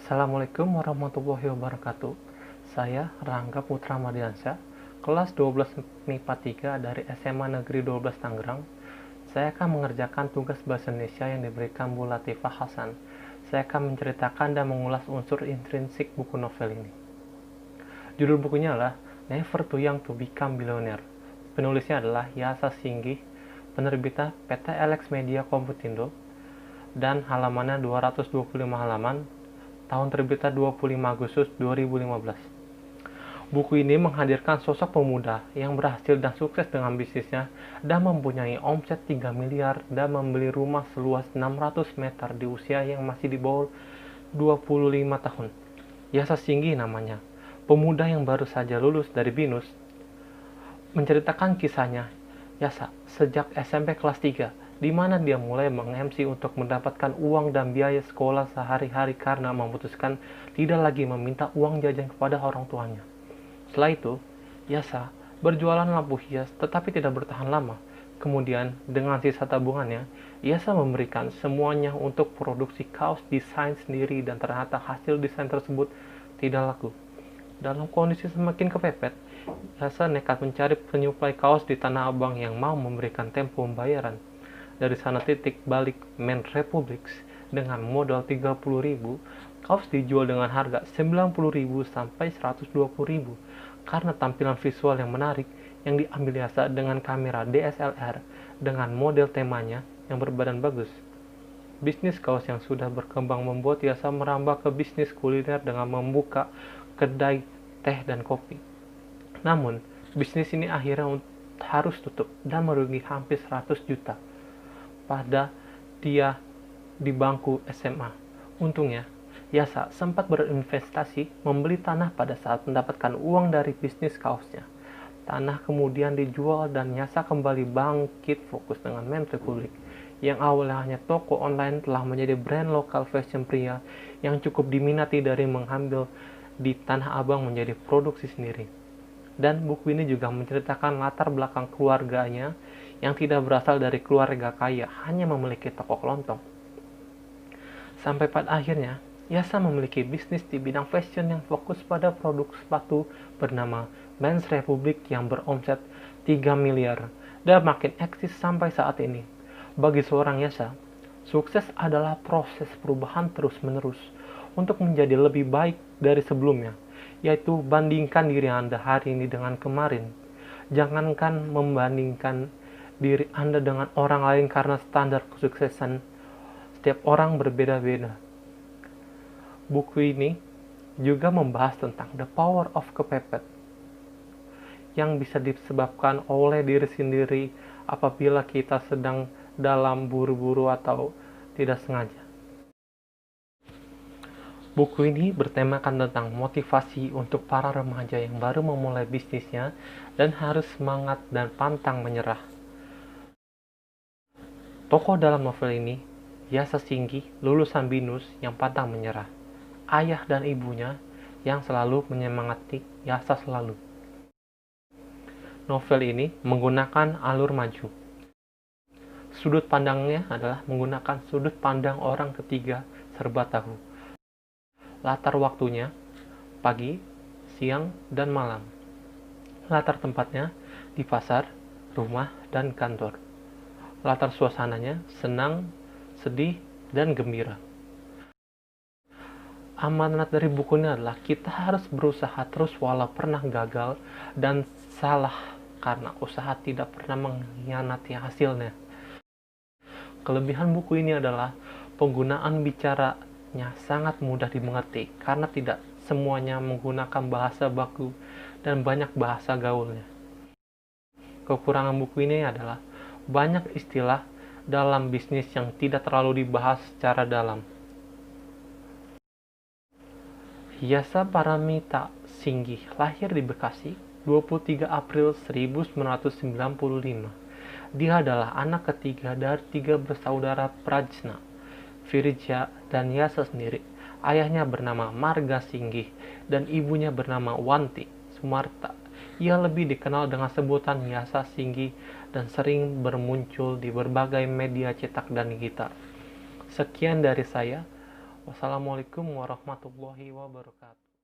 Assalamualaikum warahmatullahi wabarakatuh. Saya Rangga Putra Mardiansyah, kelas 12 MIPA 3 dari SMA Negeri 12 Tangerang. Saya akan mengerjakan tugas bahasa Indonesia yang diberikan Bu Latifah Hasan. Saya akan menceritakan dan mengulas unsur intrinsik buku novel ini. Judul bukunya adalah Never Too Young to Become Billionaire. Penulisnya adalah Yasa Singgih, penerbitnya PT Alex Media Komputindo, dan halamannya 225 halaman, tahun terbitnya 25 Agustus 2015. Buku ini menghadirkan sosok pemuda yang berhasil dan sukses dengan bisnisnya dan mempunyai omset 3 miliar dan membeli rumah seluas 600 meter di usia yang masih di bawah 25 tahun. Yasa Singgih namanya, pemuda yang baru saja lulus dari BINUS. Menceritakan kisahnya Yasa sejak SMP kelas 3, di mana dia mulai meng-MC untuk mendapatkan uang dan biaya sekolah sehari-hari karena memutuskan tidak lagi meminta uang jajan kepada orang tuanya. Setelah itu, Yasa berjualan lampu hias tetapi tidak bertahan lama. Kemudian, dengan sisa tabungannya, Yasa memberikan semuanya untuk produksi kaos desain sendiri dan ternyata hasil desain tersebut tidak laku. Dalam kondisi semakin kepepet, Yasa nekat mencari penyuplai kaos di Tanah Abang yang mau memberikan tempo pembayaran. Dari sana titik balik Men Republics dengan modal 30.000, kaos dijual dengan harga 90.000 sampai 120.000 karena tampilan visual yang menarik yang diambil Yasa dengan kamera DSLR dengan model temanya yang berbadan bagus. Bisnis kaos yang sudah berkembang membuat Yasa merambah ke bisnis kuliner dengan membuka kedai teh dan kopi. Namun, bisnis ini akhirnya harus tutup dan merugi hampir 100 juta. Pada dia di bangku SMA. Untungnya, Yasa sempat berinvestasi membeli tanah pada saat mendapatkan uang dari bisnis kaosnya. Tanah kemudian dijual dan Yasa kembali bangkit fokus dengan Men Republic. Yang awalnya hanya toko online telah menjadi brand lokal fashion pria yang cukup diminati dari mengambil di Tanah Abang menjadi produksi sendiri. Dan buku ini juga menceritakan latar belakang keluarganya yang tidak berasal dari keluarga kaya, hanya memiliki toko kelontong. Sampai pada akhirnya, Yasa memiliki bisnis di bidang fashion yang fokus pada produk sepatu bernama Men's Republic yang beromset 3 miliar dan makin eksis sampai saat ini. Bagi seorang Yasa, sukses adalah proses perubahan terus-menerus untuk menjadi lebih baik dari sebelumnya, yaitu bandingkan diri Anda hari ini dengan kemarin. Jangankan membandingkan diri Anda dengan orang lain karena standar kesuksesan setiap orang berbeda-beda. Buku ini juga membahas tentang the power of kepepet yang bisa disebabkan oleh diri sendiri apabila kita sedang dalam buru-buru atau tidak sengaja. Buku ini bertemakan tentang motivasi untuk para remaja yang baru memulai bisnisnya dan harus semangat dan pantang menyerah. Tokoh dalam novel ini, Yasa Singgih, lulusan BINUS yang pantang menyerah. Ayah dan ibunya yang selalu menyemangati Yasa selalu. Novel ini menggunakan alur maju. Sudut pandangnya adalah menggunakan sudut pandang orang ketiga serba tahu. Latar waktunya, pagi, siang, dan malam. Latar tempatnya, di pasar, rumah, dan kantor. Latar suasananya, senang, sedih, dan gembira. Amanat dari buku ini adalah kita harus berusaha terus walau pernah gagal dan salah karena usaha tidak pernah mengkhianati hasilnya. Kelebihan buku ini adalah penggunaan bicaranya sangat mudah dimengerti karena tidak semuanya menggunakan bahasa baku dan banyak bahasa gaulnya. Kekurangan buku ini adalah banyak istilah dalam bisnis yang tidak terlalu dibahas secara dalam. Yasa Paramita Singgih lahir di Bekasi 23 April 1995. Dia adalah anak ketiga dari 3 bersaudara Prajna, Virja, dan Yasa sendiri. Ayahnya bernama Marga Singgih dan ibunya bernama Wanti Sumarta. Ia lebih dikenal dengan sebutan Yasa Singgih dan sering bermuncul di berbagai media cetak dan digital. Sekian dari saya. Wassalamualaikum warahmatullahi wabarakatuh.